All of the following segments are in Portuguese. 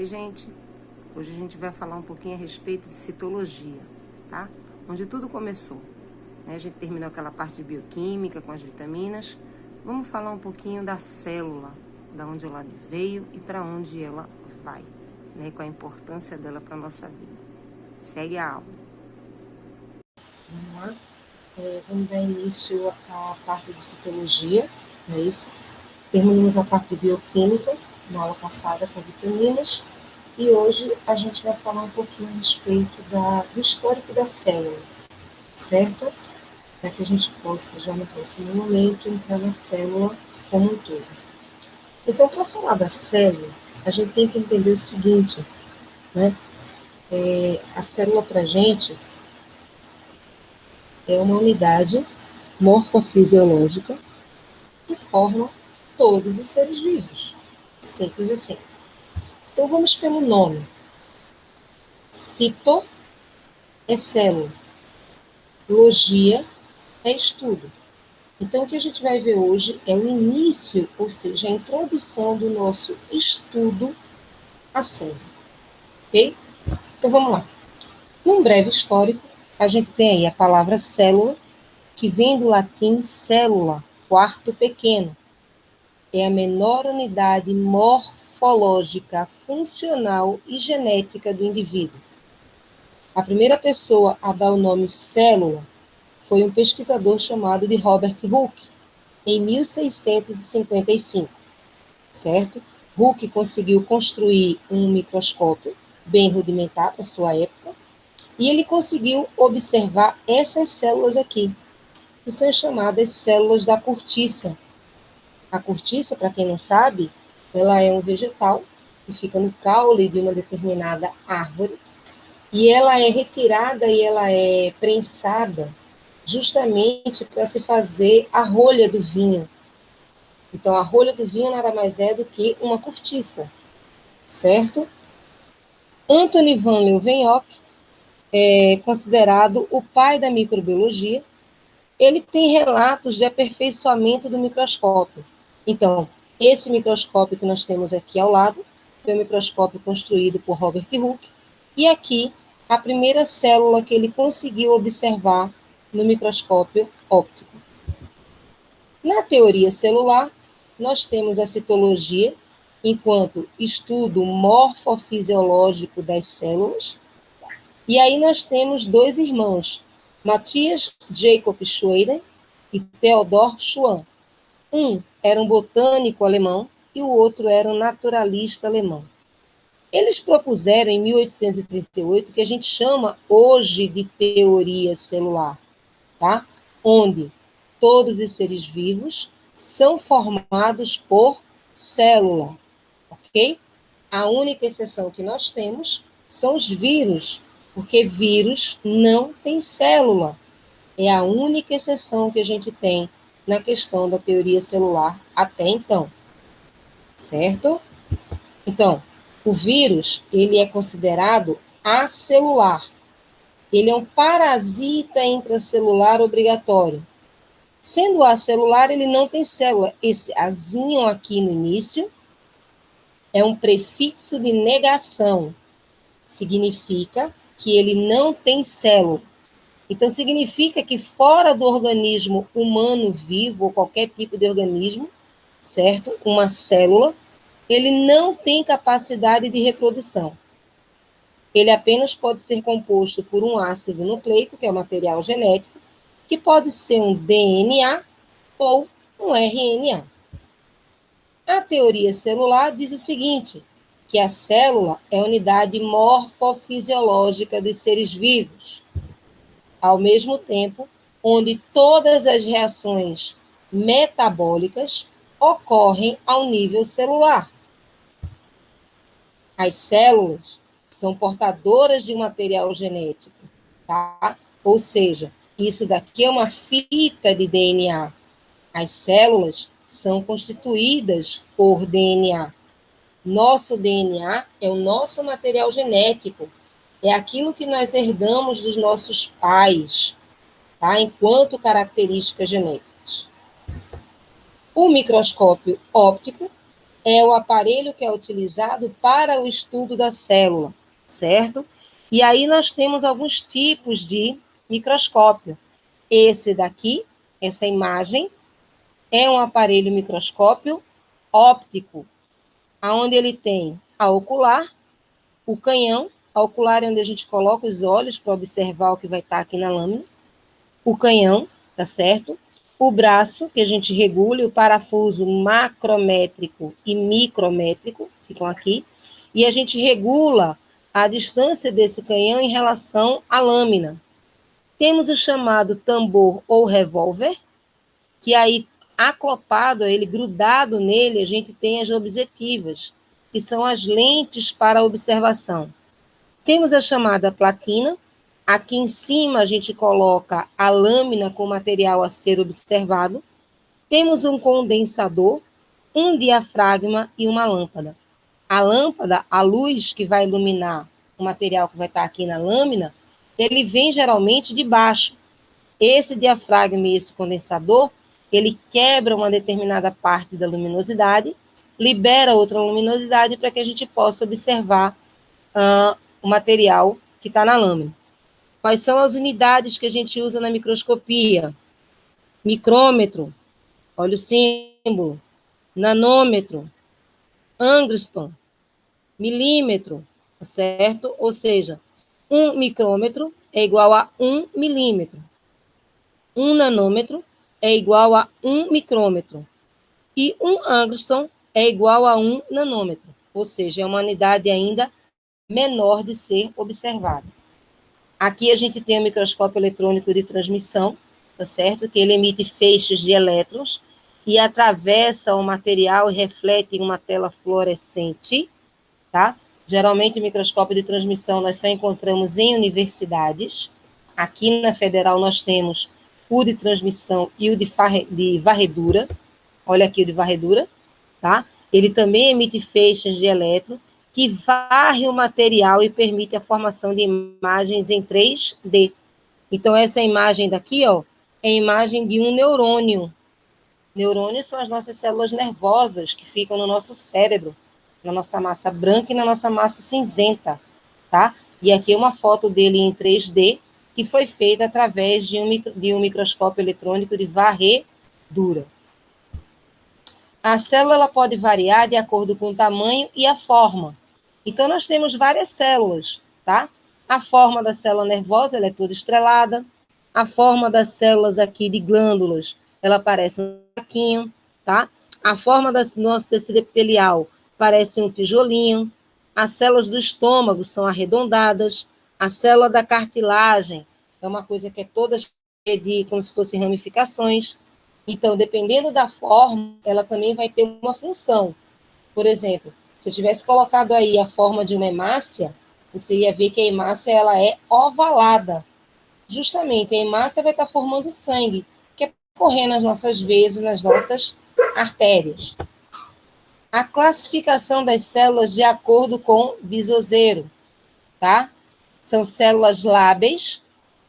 Oi, gente. Hoje a gente vai falar um pouquinho a respeito de citologia, tá? Onde tudo começou, né? A gente terminou aquela parte de bioquímica com as vitaminas. Vamos falar um pouquinho da célula, da onde ela veio e para onde ela vai, né? Qual a importância dela para nossa vida. Segue a aula. Vamos lá. Vamos dar início à parte de citologia, não é isso? Terminamos a parte de bioquímica na aula passada com vitaminas e hoje a gente vai falar um pouquinho a respeito do histórico da célula, certo? Para que a gente possa, já no próximo momento, entrar na célula como um todo. Então, para falar da célula, a gente tem que entender o seguinte, né? A célula para a gente é uma unidade morfofisiológica que forma todos os seres vivos. Simples assim. Então, vamos pelo nome. Cito é célula. Logia é estudo. Então, o que a gente vai ver hoje é o início, ou seja, a introdução do nosso estudo à célula. Ok? Então, vamos lá. Num breve histórico, a gente tem aí a palavra célula, que vem do latim célula, quarto pequeno. É a menor unidade morfológica, funcional e genética do indivíduo. A primeira pessoa a dar o nome célula foi um pesquisador chamado de Robert Hooke, em 1655, certo? Hooke conseguiu construir um microscópio bem rudimentar para sua época, e ele conseguiu observar essas células aqui, que são chamadas células da cortiça. A cortiça, para quem não sabe, ela é um vegetal que fica no caule de uma determinada árvore, e ela é retirada e ela é prensada justamente para se fazer a rolha do vinho. Então, a rolha do vinho nada mais é do que uma cortiça, certo? Anthony van Leeuwenhoek é considerado o pai da microbiologia. Ele tem relatos de aperfeiçoamento do microscópio. Então, esse microscópio que nós temos aqui ao lado foi um microscópio construído por Robert Hooke, e aqui a primeira célula que ele conseguiu observar no microscópio óptico. Na teoria celular, nós temos a citologia, enquanto estudo morfofisiológico das células, e aí nós temos dois irmãos, Matthias Jacob Schweden e Theodor Schwann. Um era um botânico alemão e o outro era um naturalista alemão. Eles propuseram em 1838 que a gente chama hoje de teoria celular, tá? Onde todos os seres vivos são formados por célula, ok? A única exceção que nós temos são os vírus, porque vírus não tem célula. É a única exceção que a gente tem na questão da teoria celular até então, certo? Então, o vírus, ele é considerado acelular. Ele é um parasita intracelular obrigatório. Sendo acelular, ele não tem célula. Esse azinho aqui no início é um prefixo de negação. Significa que ele não tem célula. Então, significa que fora do organismo humano vivo, ou qualquer tipo de organismo, certo? Uma célula, ele não tem capacidade de reprodução. Ele apenas pode ser composto por um ácido nucleico, que é o material genético, que pode ser um DNA ou um RNA. A teoria celular diz o seguinte, que a célula é a unidade morfofisiológica dos seres vivos, ao mesmo tempo onde todas as reações metabólicas ocorrem ao nível celular. As células são portadoras de material genético, tá? Ou seja, isso daqui é uma fita de DNA. As células são constituídas por DNA. Nosso DNA é o nosso material genético, é aquilo que nós herdamos dos nossos pais, tá? Enquanto características genéticas. O microscópio óptico é o aparelho que é utilizado para o estudo da célula, certo? E aí nós temos alguns tipos de microscópio. Esse daqui, essa imagem, é um aparelho microscópio óptico, onde ele tem a ocular, o canhão, a ocular é onde a gente coloca os olhos para observar o que vai estar aqui na lâmina, o canhão, tá certo? O braço, que a gente regula, e o parafuso macrométrico e micrométrico, ficam aqui, e a gente regula a distância desse canhão em relação à lâmina. Temos o chamado tambor ou revólver, que aí, aclopado, ele grudado nele, a gente tem as objetivas, que são as lentes para observação. Temos a chamada platina. Aqui em cima a gente coloca a lâmina com o material a ser observado. Temos um condensador, um diafragma e uma lâmpada. A lâmpada, a luz que vai iluminar o material que vai estar aqui na lâmina, ele vem geralmente de baixo. Esse diafragma e esse condensador, ele quebra uma determinada parte da luminosidade, libera outra luminosidade para que a gente possa observar o material que está na lâmina. Quais são as unidades que a gente usa na microscopia? Micrômetro, olha o símbolo, nanômetro, angstrom, milímetro, tá certo? Ou seja, 1 micrômetro é igual a 1 milímetro. 1 nanômetro é igual a 1 micrômetro. E 1 angstrom é igual a 1 nanômetro. Ou seja, é uma unidade ainda menor de ser observada. Aqui a gente tem o microscópio eletrônico de transmissão, tá certo? Que ele emite feixes de elétrons e atravessa o material e reflete em uma tela fluorescente, tá? Geralmente o microscópio de transmissão nós só encontramos em universidades. Aqui na Federal nós temos o de transmissão e o de varredura. Olha aqui o de varredura, tá? Ele também emite feixes de elétron que varre o material e permite a formação de imagens em 3D. Então, essa imagem daqui, ó, é a imagem de um neurônio. Neurônios são as nossas células nervosas que ficam no nosso cérebro, na nossa massa branca e na nossa massa cinzenta, tá? E aqui é uma foto dele em 3D, que foi feita através de um microscópio eletrônico de varredura. A célula ela pode variar de acordo com o tamanho e a forma. Então, nós temos várias células, tá? A forma da célula nervosa, ela é toda estrelada. A forma das células aqui de glândulas, ela parece um saquinho, tá? A forma do nosso tecido epitelial parece um tijolinho. As células do estômago são arredondadas. A célula da cartilagem é uma coisa que é toda cheia de, como se fossem ramificações. Então, dependendo da forma, ela também vai ter uma função. Por exemplo, se eu tivesse colocado aí a forma de uma hemácia, você ia ver que a hemácia ela é ovalada. Justamente, a hemácia vai estar formando sangue, que é correr nas nossas veias, nas nossas artérias. A classificação das células de acordo com Bisozeiro, tá? São células lábeis,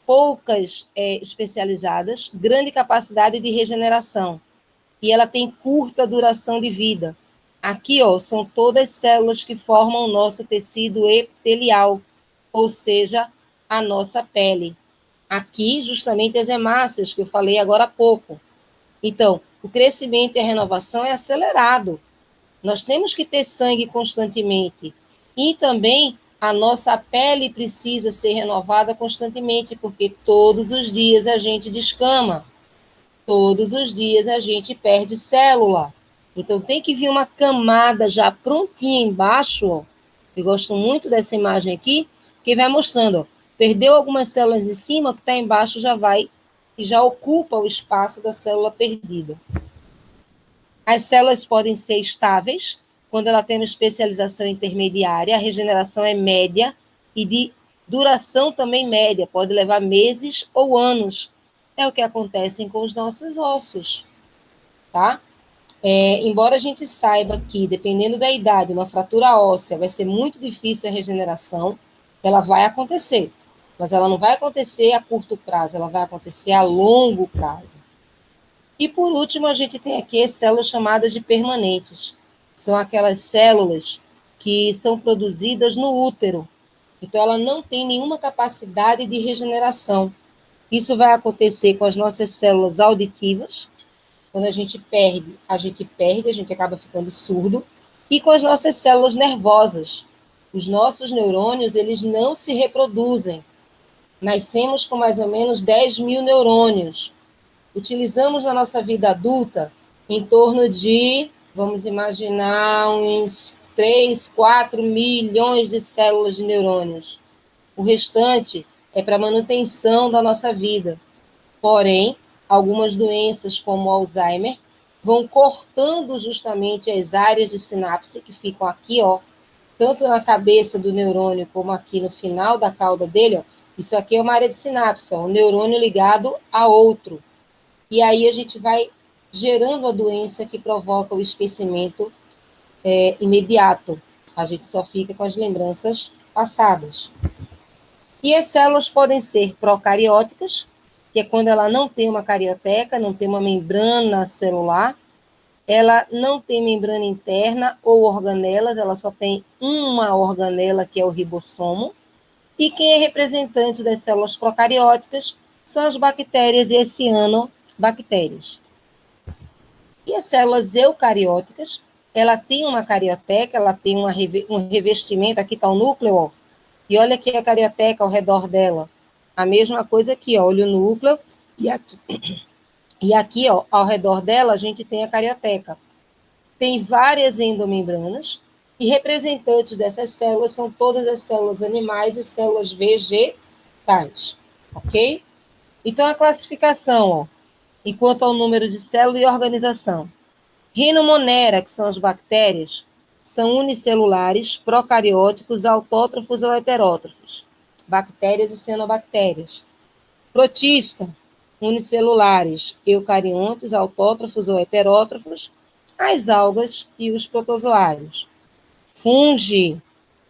poucas especializadas, grande capacidade de regeneração. E ela tem curta duração de vida. Aqui, ó, são todas células que formam o nosso tecido epitelial, ou seja, a nossa pele. Aqui, justamente, as hemácias, que eu falei agora há pouco. Então, o crescimento e a renovação é acelerado. Nós temos que ter sangue constantemente. E também a nossa pele precisa ser renovada constantemente, porque todos os dias a gente descama. Todos os dias a gente perde célula. Então, tem que vir uma camada já prontinha embaixo, ó. Eu gosto muito dessa imagem aqui, que vai mostrando, ó, perdeu algumas células em cima, o que está embaixo já vai e já ocupa o espaço da célula perdida. As células podem ser estáveis, quando ela tem uma especialização intermediária, a regeneração é média e de duração também média, pode levar meses ou anos. É o que acontece com os nossos ossos, tá? Embora a gente saiba que, dependendo da idade, uma fratura óssea vai ser muito difícil a regeneração, ela vai acontecer, mas ela não vai acontecer a curto prazo, ela vai acontecer a longo prazo. E, por último, a gente tem aqui as células chamadas de permanentes. São aquelas células que são produzidas no útero. Então, ela não tem nenhuma capacidade de regeneração. Isso vai acontecer com as nossas células auditivas. Quando a gente perde, a gente acaba ficando surdo. E com as nossas células nervosas. Os nossos neurônios, eles não se reproduzem. Nascemos com mais ou menos 10 mil neurônios. Utilizamos na nossa vida adulta em torno de, vamos imaginar, uns 3, 4 milhões de células de neurônios. O restante é para manutenção da nossa vida. Porém, algumas doenças, como o Alzheimer, vão cortando justamente as áreas de sinapse que ficam aqui, ó, tanto na cabeça do neurônio como aqui no final da cauda dele, ó. Isso aqui é uma área de sinapse, ó, um neurônio ligado a outro. E aí a gente vai gerando a doença que provoca o esquecimento imediato. A gente só fica com as lembranças passadas. E as células podem ser procarióticas, que é quando ela não tem uma carioteca, não tem uma membrana celular, ela não tem membrana interna ou organelas, ela só tem uma organela, que é o ribossomo. E quem é representante das células procarióticas são as bactérias e as cianobactérias. E as células eucarióticas, ela tem uma carioteca, ela tem um revestimento, aqui está o núcleo, ó, e olha aqui a carioteca ao redor dela. A mesma coisa aqui, ó, olha o núcleo, e aqui, ó, ao redor dela, a gente tem a carioteca. Tem várias endomembranas, e representantes dessas células são todas as células animais e células vegetais, ok? Então, a classificação, ó, enquanto ao número de células e organização. Rhinomonera, que são as bactérias, são unicelulares, procarióticos, autótrofos ou heterótrofos, bactérias e cianobactérias. Protista, unicelulares, eucariontes, autótrofos ou heterótrofos, as algas e os protozoários. Fungi,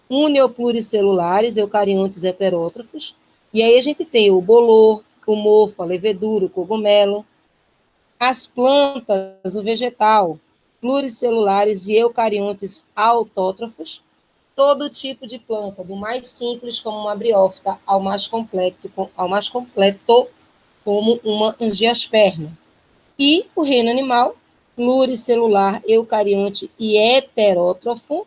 uneopluricelulares, eucariontes heterótrofos, e aí a gente tem o bolor, o mofo, a levedura, o cogumelo. As plantas, o vegetal, pluricelulares e eucariontes autótrofos, todo tipo de planta, do mais simples como uma briófita ao mais completo como uma angiosperma. E o reino animal, pluricelular, eucarionte e heterótrofo.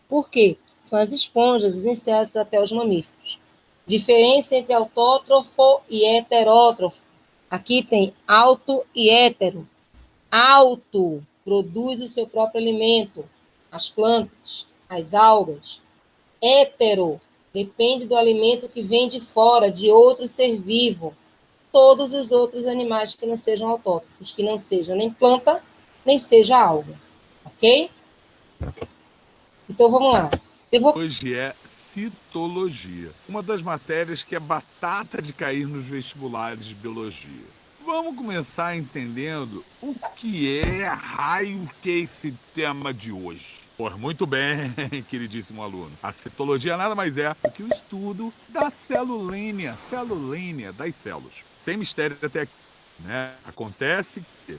Por quê? São as esponjas, os insetos até os mamíferos. Diferença entre autótrofo e heterótrofo. Aqui tem auto e hétero. Auto produz o seu próprio alimento, as plantas, as algas. Hétero depende do alimento que vem de fora, de outro ser vivo. Todos os outros animais que não sejam autótrofos, que não sejam nem planta, nem seja alga. Ok? Então, vamos lá. Hoje é citologia, uma das matérias que é batata de cair nos vestibulares de biologia. Vamos começar entendendo o que é raio que é esse tema de hoje. Pois muito bem, queridíssimo aluno. A citologia nada mais é do que o estudo da celulínea das células. Sem mistério até aqui, né? Acontece que,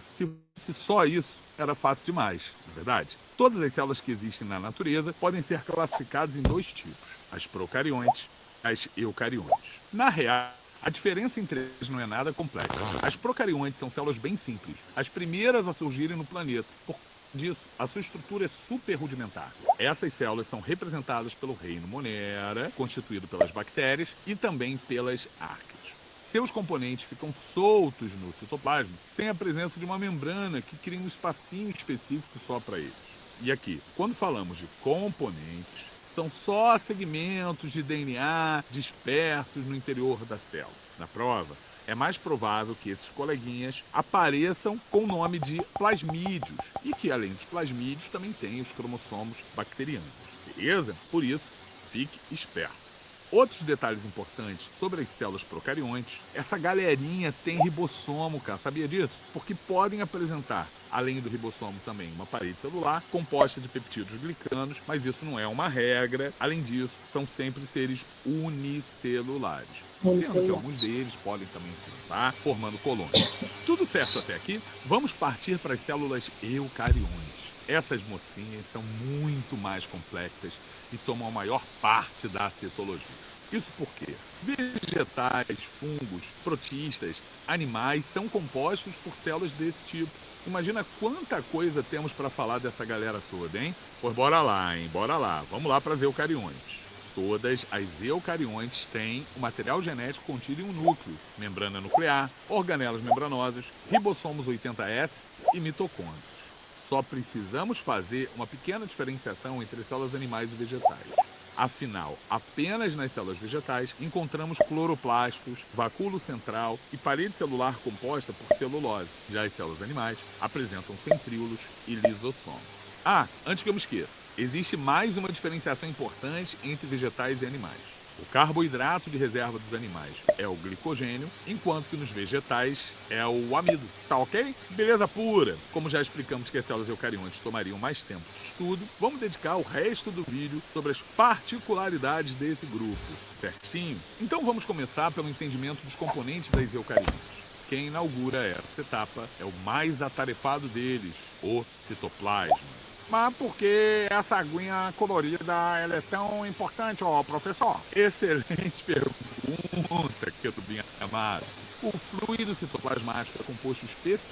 se só isso, era fácil demais, não é verdade? Todas as células que existem na natureza podem ser classificadas em dois tipos, as procariontes e as eucariontes. Na real, a diferença entre eles não é nada complexa. As procariontes são células bem simples, as primeiras a surgirem no planeta. Por disso, a sua estrutura é super rudimentar. Essas células são representadas pelo reino Monera, constituído pelas bactérias e também pelas arqueias. Seus componentes ficam soltos no citoplasma, sem a presença de uma membrana que cria um espacinho específico só para eles. E aqui, quando falamos de componentes, são só segmentos de DNA dispersos no interior da célula. Na prova, é mais provável que esses coleguinhas apareçam com o nome de plasmídios e que, além dos plasmídios, também tem os cromossomos bacterianos. Beleza? Por isso, fique esperto. Outros detalhes importantes sobre as células procariontes, essa galerinha tem ribossomo, cara, sabia disso? Porque podem apresentar, além do ribossomo, também uma parede celular composta de peptídeos glicanos, mas isso não é uma regra. Além disso, são sempre seres unicelulares, sendo que alguns deles podem também se juntar, formando colônias. Tudo certo até aqui? Vamos partir para as células eucariontes. Essas mocinhas são muito mais complexas e tomam a maior parte da citologia. Isso porque vegetais, fungos, protistas, animais são compostos por células desse tipo. Imagina quanta coisa temos para falar dessa galera toda, hein? Pois bora lá, hein? Bora lá. Vamos lá para as eucariontes. Todas as eucariontes têm o material genético contido em um núcleo, membrana nuclear, organelas membranosas, ribossomos 80S e mitocôndrias. Só precisamos fazer uma pequena diferenciação entre células animais e vegetais. Afinal, apenas nas células vegetais encontramos cloroplastos, vacúolo central e parede celular composta por celulose. Já as células animais apresentam centríolos e lisossomos. Ah, antes que eu me esqueça, existe mais uma diferenciação importante entre vegetais e animais. O carboidrato de reserva dos animais é o glicogênio, enquanto que nos vegetais é o amido. Tá ok? Beleza pura! Como já explicamos que as células eucariontes tomariam mais tempo de estudo, vamos dedicar o resto do vídeo sobre as particularidades desse grupo, certinho? Então vamos começar pelo entendimento dos componentes das eucariontes. Quem inaugura essa etapa é o mais atarefado deles, o citoplasma. Mas por que essa aguinha colorida ela é tão importante, ó, professor? Excelente pergunta, querido amado. O fluido citoplasmático é composto especialmente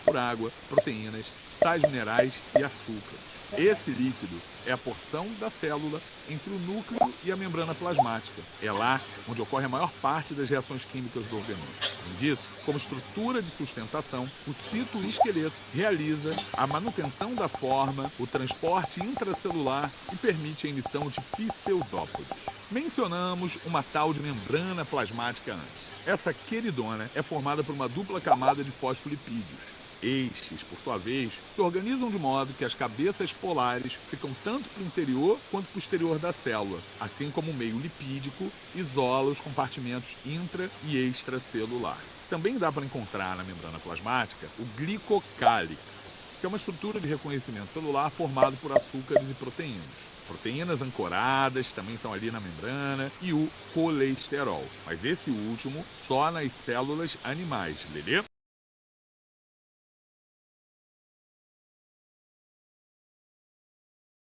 por água, proteínas, sais minerais e açúcares. Esse líquido é a porção da célula entre o núcleo e a membrana plasmática. É lá onde ocorre a maior parte das reações químicas do organismo. Além disso, como estrutura de sustentação, o citoesqueleto realiza a manutenção da forma, o transporte intracelular e permite a emissão de pseudópodes. Mencionamos uma tal de membrana plasmática antes. Essa queridona é formada por uma dupla camada de fosfolipídios. Estes, por sua vez, se organizam de modo que as cabeças polares ficam tanto para o interior quanto para o exterior da célula, assim como o meio lipídico isola os compartimentos intra- e extracelular. Também dá para encontrar na membrana plasmática o glicocálix, que é uma estrutura de reconhecimento celular formado por açúcares e proteínas. Proteínas ancoradas também estão ali na membrana e o colesterol, mas esse último só nas células animais, beleza?